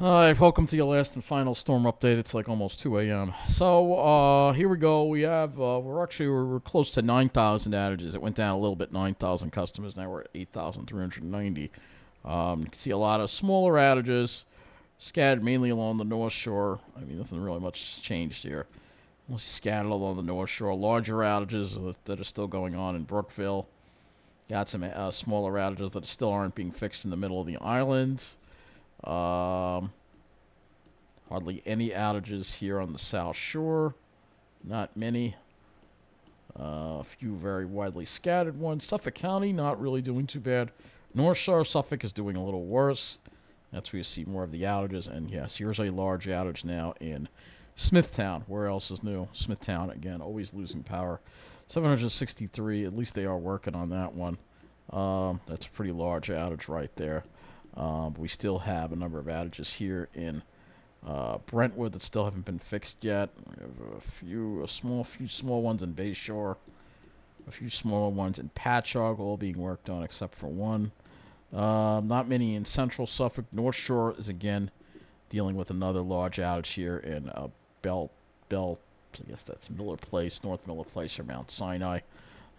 Alright, welcome to your last and final storm update. It's like almost 2 a.m. So, here we go. We're close to 9,000 outages. It went down a little bit, 9,000 customers. Now we're at 8,390. You can see a lot of smaller outages scattered mainly along the North Shore. I mean, nothing really much changed here. Mostly scattered along the North Shore. Larger outages that are still going on in Brookville. Got some smaller outages that still aren't being fixed in the middle of the island. Hardly any outages here on the South Shore. Not many. A few very widely scattered ones. Suffolk County, not really doing too bad. North Shore, Suffolk is doing a little worse. That's where you see more of the outages. And yes, here's a large outage now in Smithtown. Where else is new? Smithtown, again, always losing power. 763, at least they are working on that one. That's a pretty large outage right there. But we still have a number of outages here in Brentwood that still haven't been fixed yet. We have a few small ones in Bayshore, a few smaller ones in Patchogue, all being worked on except for one. Not many in Central Suffolk. North Shore is again dealing with another large outage here in Bell. I guess that's Miller Place, North Miller Place, or Mount Sinai.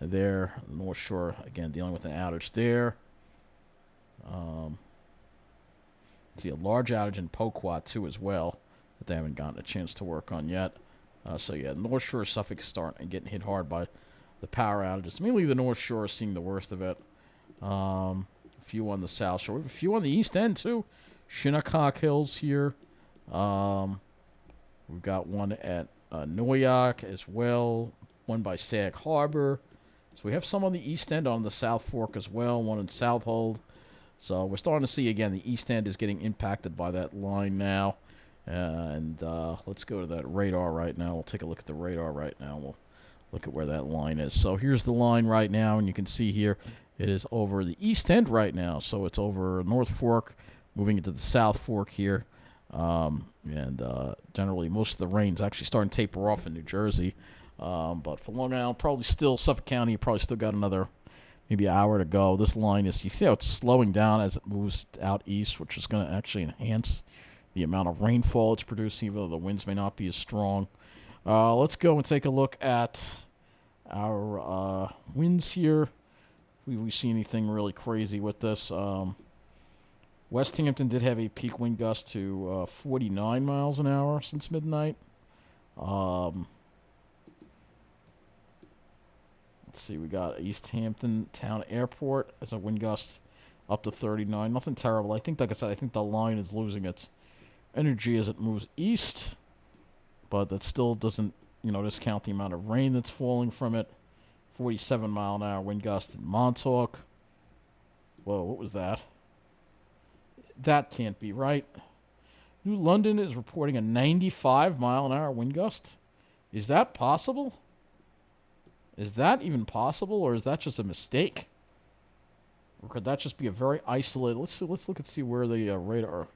There, North Shore again dealing with an outage there. See a large outage in Poquat too as well that they haven't gotten a chance to work on yet. So yeah, North Shore, Suffolk starting and getting hit hard by the power outages. Mainly the North Shore is seeing the worst of it. A few on the South Shore. We have a few on the East End too. Shinnecock Hills here. We've got one at Noyak as well. One by Sag Harbor. So we have some on the East End on the South Fork as well. One in Southold. So we're starting to see, again, the East End is getting impacted by that line now. And let's go to that radar right now. We'll take a look at the radar right now. We'll look at where that line is. So here's the line right now, and you can see here it is over the East End right now. So it's over North Fork, moving into the South Fork here. Generally, most of the rain's actually starting to taper off in New Jersey. But for Long Island, probably still Suffolk County, probably still got another maybe an hour to go. This line is, you see how it's slowing down as it moves out east, which is going to actually enhance the amount of rainfall it's producing, even though the winds may not be as strong. Let's go and take a look at our winds here. If we see anything really crazy with this. West Hampton did have a peak wind gust to 49 miles an hour since midnight. Let's see, we got East Hampton Town Airport as a wind gust up to 39. Nothing terrible. I think, like I said, I think the line is losing its energy as it moves east. But that still doesn't, discount the amount of rain that's falling from it. 47 mile an hour wind gust in Montauk. Whoa, what was that? That can't be right. New London is reporting a 95 mile an hour wind gust. Is that possible? Is that even possible, or is that just a mistake? Or could that just be a very isolated... Let's look and see where the radar...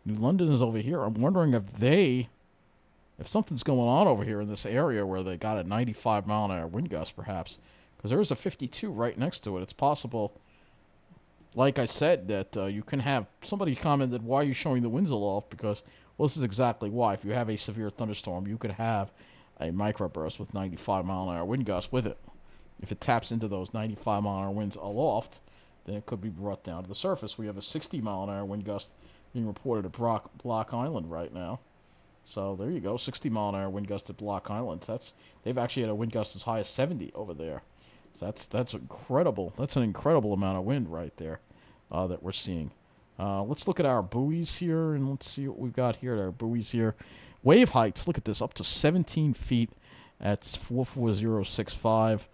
New London is over here. I'm wondering if something's going on over here in this area where they got a 95 mile an hour wind gust, perhaps. Because there is a 52 right next to it. It's possible, like I said, that you can have... Somebody commented, why are you showing the winds aloft? Because, well, this is exactly why. If you have a severe thunderstorm, you could have a microburst with 95 mile an hour wind gust with it. If it taps into those 95 mile an hour winds aloft, then it could be brought down to the surface. We have a 60 mile an hour wind gust being reported at Block Island right now. So there you go, 60 mile an hour wind gust at Block Island. They've actually had a wind gust as high as 70 over there. So that's incredible. That's an incredible amount of wind right there that we're seeing. Let's look at our buoys here, and let's see what we've got here at our buoys here. Wave heights, look at this, up to 17 feet at 44065.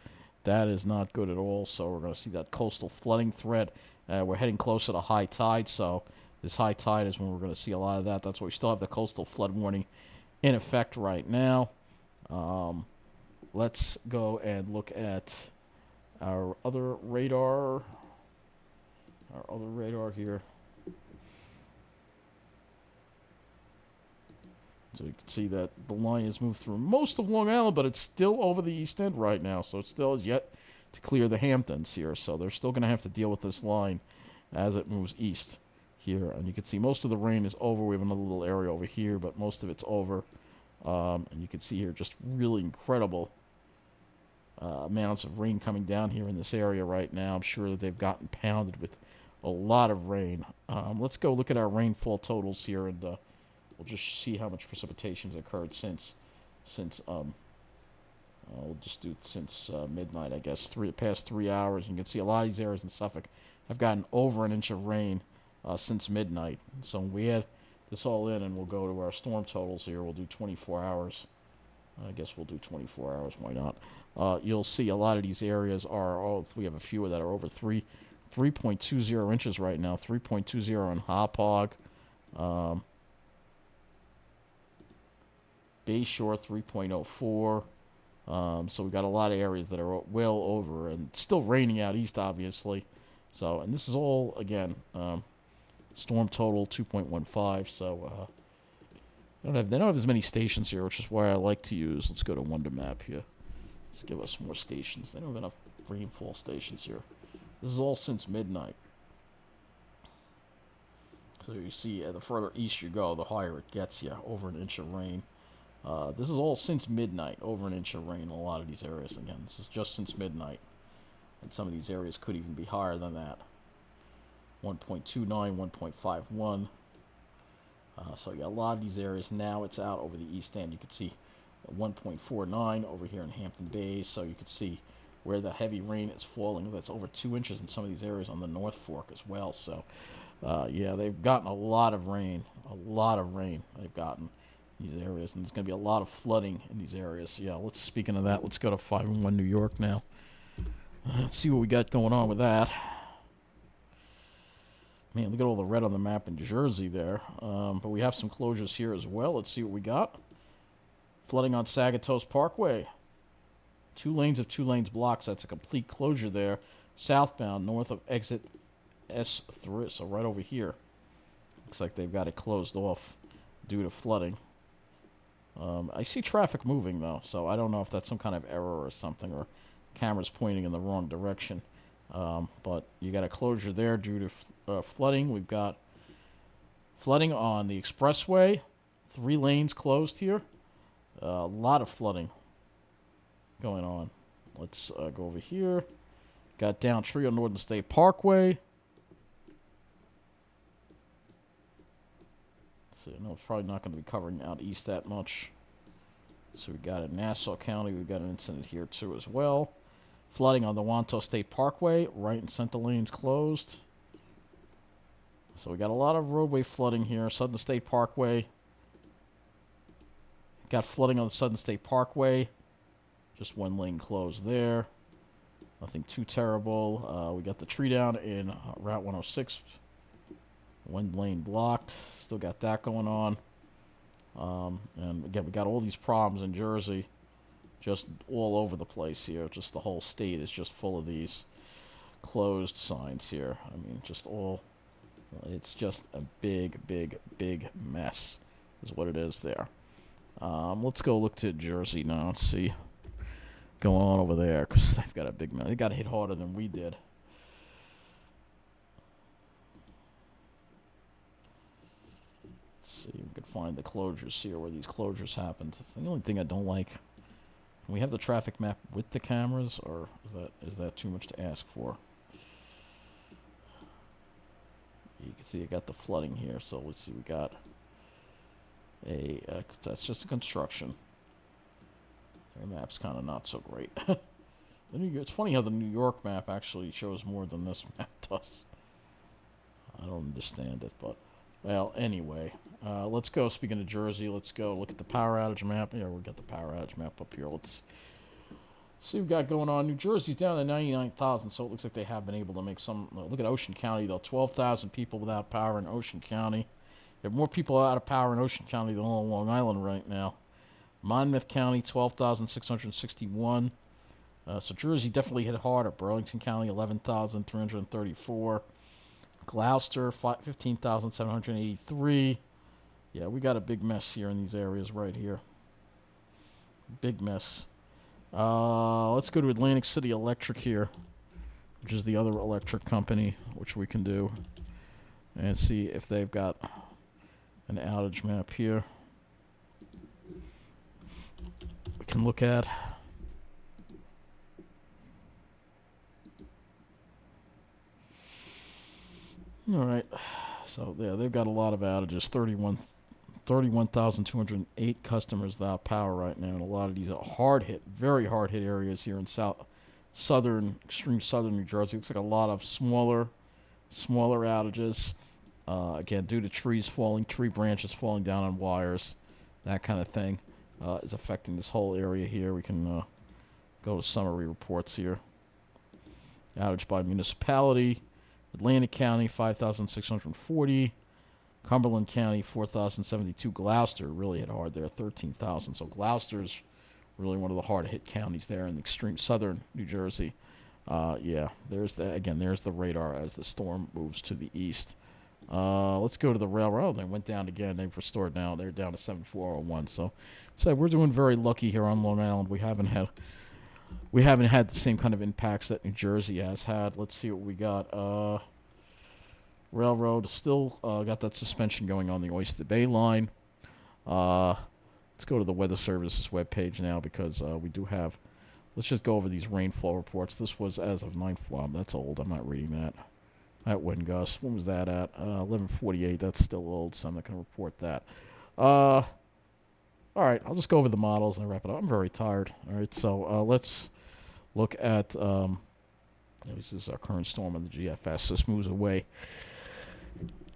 That is not good at all, so we're going to see that coastal flooding threat. We're heading closer to high tide, so this high tide is when we're going to see a lot of that. That's why we still have the coastal flood warning in effect right now. Let's go and look at our other radar. Our other radar here. So you can see that the line has moved through most of Long Island, but it's still over the East End right now. So it still is yet to clear the Hamptons here. So they're still going to have to deal with this line as it moves east here. And you can see most of the rain is over. We have another little area over here, but most of it's over. And you can see here just really incredible amounts of rain coming down here in this area right now. I'm sure that they've gotten pounded with a lot of rain. Let's go look at our rainfall totals here, and we'll just see how much precipitation has occurred since we'll just do it since midnight, I guess. Past 3 hours. You can see a lot of these areas in Suffolk have gotten over an inch of rain since midnight. So we add this all in, and we'll go to our storm totals here. We'll do 24 hours. I guess we'll do 24 hours. Why not? You'll see a lot of these areas are, we have a few that are over 3.20 inches right now. 3.20 in Hauppauge. Bayshore, 3.04. So we've got a lot of areas that are well over, and still raining out east, obviously. So, and this is all, again, storm total 2.15. So, they don't have as many stations here, which is why I like to use. Let's go to Wonder Map here. Let's give us more stations. They don't have enough rainfall stations here. This is all since midnight. So you see, the further east you go, the higher it gets you, over an inch of rain. This is all since midnight, over an inch of rain in a lot of these areas. Again, this is just since midnight. And some of these areas could even be higher than that. 1.29, 1.51. So you got a lot of these areas. Now it's out over the east end. You can see 1.49 over here in Hampton Bays. So you can see where the heavy rain is falling. That's over 2 inches in some of these areas on the North Fork as well. So, yeah, they've gotten a lot of rain. A lot of rain they've gotten in these areas. And there's going to be a lot of flooding in these areas. Yeah, speaking of that, let's go to 5-1 New York now. Let's see what we got going on with that. Man, look at all the red on the map in Jersey there. But we have some closures here as well. Let's see what we got. Flooding on Sagatows Parkway. 2 lanes of 2 lanes blocks. That's a complete closure there. Southbound, north of exit S3. So right over here. Looks like they've got it closed off due to flooding. I see traffic moving, though. So I don't know if that's some kind of error or something, or cameras pointing in the wrong direction. But you got a closure there due to flooding. We've got flooding on the expressway. 3 lanes closed here. A lot of flooding going on. Let's go over here. Got down tree on Northern State Parkway. Let's see, I know it's probably not going to be covering out east that much. So we got it in Nassau County. We've got an incident here too as well. Flooding on the Wanto State Parkway. Right and center lanes closed. So we got a lot of roadway flooding here. Southern State Parkway. Got flooding on the Southern State Parkway. Just 1 lane closed there. Nothing too terrible. We got the tree down in Route 106. 1 lane blocked. Still got that going on. And again, we got all these problems in Jersey. Just all over the place here. Just the whole state is just full of these closed signs here. I mean, just all... It's just a big, big, big mess is what it is there. Let's go look to Jersey now and see going on over there, because they've got a big mess. They got hit harder than we did. Let's see if we can find the closures here, where these closures happened. It's the only thing I don't like. Can we have the traffic map with the cameras, or is that too much to ask for? You can see I got the flooding here, so let's see. We got that's just a construction. Their map's kind of not so great. It's funny how the New York map actually shows more than this map does. I don't understand it, but well, anyway, let's go. Speaking of Jersey, let's go look at the power outage map. Yeah, we got the power outage map up here. Let's see what we got going on. New Jersey's down to 99,000, so it looks like they have been able to make some. Look at Ocean County, though. 12,000 people without power in Ocean County. You have more people out of power in Ocean County than on Long Island right now. Monmouth County, 12,661. So Jersey definitely hit harder. Burlington County, 11,334. Gloucester, 15,783. Yeah, we got a big mess here in these areas right here. Big mess. Let's go to Atlantic City Electric here, which is the other electric company, which we can do. and see if they've got an outage map here we can look at. All right. So, yeah, they've got a lot of outages. 31,208 customers without power right now. And a lot of these are hard hit, very hard hit areas here in extreme southern New Jersey. Looks like a lot of smaller outages. Again, due to tree branches falling down on wires, that kind of thing is affecting this whole area here. We can go to summary reports here. Outage by municipality. Atlantic County, 5,640. Cumberland County, 4,072. Gloucester really hit hard there, 13,000. So Gloucester's really one of the hard-hit counties there in the extreme southern New Jersey. Yeah, there's the radar as the storm moves to the east. Let's go to the railroad. They went down again. They've restored now. They're down to 7,401. So we're doing very lucky here on Long Island. We haven't had the same kind of impacts that New Jersey has had. Let's see what we got. Railroad still got that suspension going on the Oyster Bay line. Let's go to the Weather Services webpage now because we do have. Let's just go over these rainfall reports. This was as of 9. Wow, that's old. I'm not reading that. That wind gust. When was that at? 11:48. That's still old, so I'm not going to report that. All right, I'll just go over the models and wrap it up. I'm very tired. All right, so let's look at. This is our current storm on the GFS. This moves away.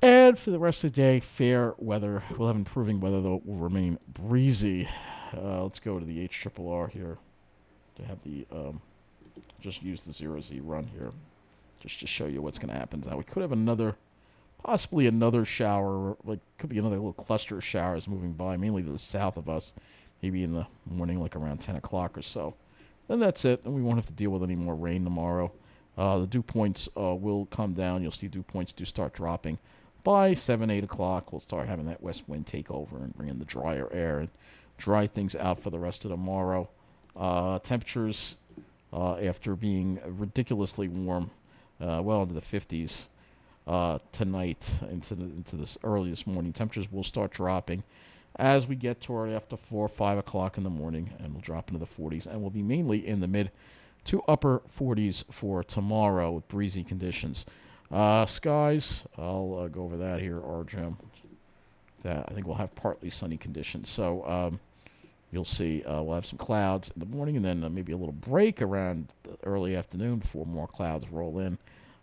And for the rest of the day, fair weather. We'll have improving weather, though it will remain breezy. Let's go to the HRRR here to have the just use the 0Z run here just to show you what's going to happen. Now, we could have possibly another shower, could be another little cluster of showers moving by, mainly to the south of us, maybe in the morning, like around 10 o'clock or so. Then that's it. Then we won't have to deal with any more rain tomorrow. The dew points will come down. You'll see dew points do start dropping. By 7, 8 o'clock, we'll start having that west wind take over and bring in the drier air and dry things out for the rest of tomorrow. Temperatures, after being ridiculously warm, well into the 50s tonight into this early this morning, temperatures will start dropping as we get toward after 4 or 5 o'clock in the morning, and we'll drop into the 40s, and we'll be mainly in the mid to upper 40s for tomorrow with breezy conditions. Skies, I'll go over that here, RGM. That I think we'll have partly sunny conditions. So you'll see we'll have some clouds in the morning and then maybe a little break around the early afternoon before more clouds roll in.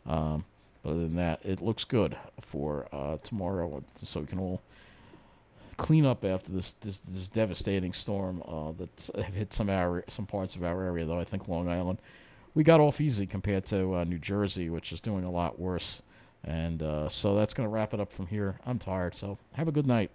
Other than that, it looks good for tomorrow, so we can all clean up after this devastating storm that have hit some parts of our area, though. I think Long Island, we got off easy compared to New Jersey, which is doing a lot worse. And so that's going to wrap it up from here. I'm tired, so have a good night.